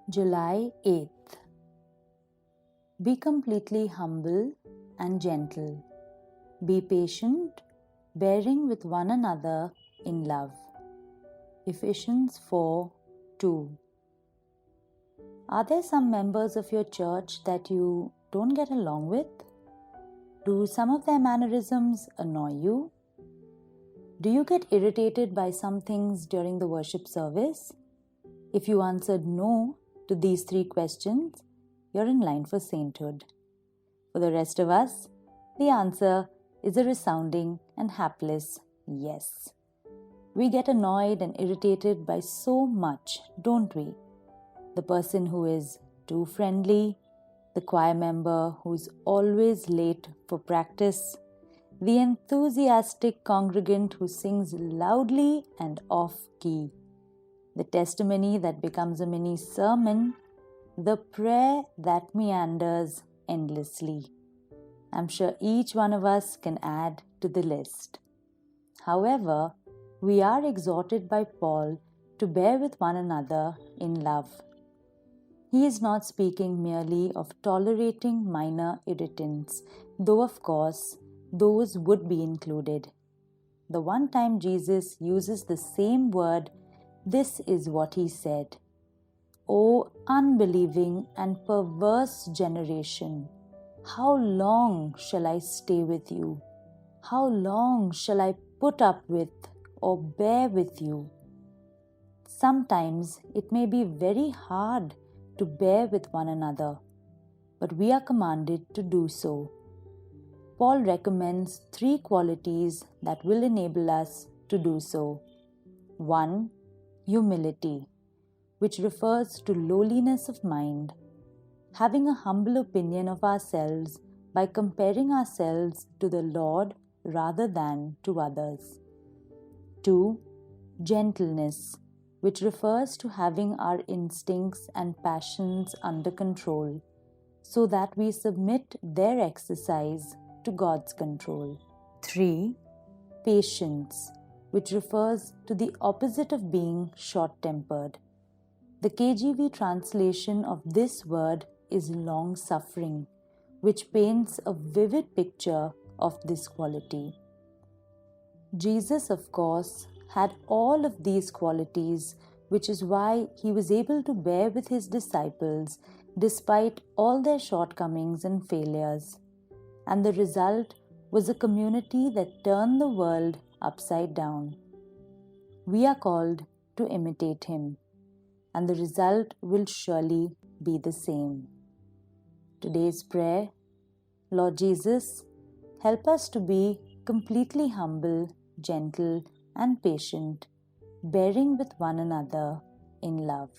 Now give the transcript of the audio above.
July 8th. Be completely humble and gentle. Be patient, bearing with one another in love. Ephesians 4:2. Are there some members of your church that you don't get along with? Do some of their mannerisms annoy you? Do you get irritated by some things during the worship service? If you answered no to these 3 questions, you're in line for sainthood. For the rest of us, the answer is a resounding and hapless yes. We get annoyed and irritated by so much, don't we? The person who is too friendly, the choir member who's always late for practice, the enthusiastic congregant who sings loudly and off-key, the testimony that becomes a mini sermon, the prayer that meanders endlessly. I'm sure each one of us can add to the list. However, we are exhorted by Paul to bear with one another in love. He is not speaking merely of tolerating minor irritants, though of course those would be included. The one time Jesus uses the same word, this is what he said: "O unbelieving and perverse generation, how long shall I stay with you? How long shall I put up with or bear with you?" Sometimes it may be very hard to bear with one another, but we are commanded to do so. Paul recommends 3 qualities that will enable us to do so. 1. Humility, which refers to lowliness of mind, having a humble opinion of ourselves by comparing ourselves to the Lord rather than to others. 2. Gentleness, which refers to having our instincts and passions under control, so that we submit their exercise to God's control. 3. Patience, which refers to the opposite of being short-tempered. The KJV translation of this word is long-suffering, which paints a vivid picture of this quality. Jesus, of course, had all of these qualities, which is why he was able to bear with his disciples despite all their shortcomings and failures. And the result was a community that turned the world upside down. We are called to imitate him, and the result will surely be the same. Today's prayer: Lord Jesus, help us to be completely humble, gentle, and patient, bearing with one another in love.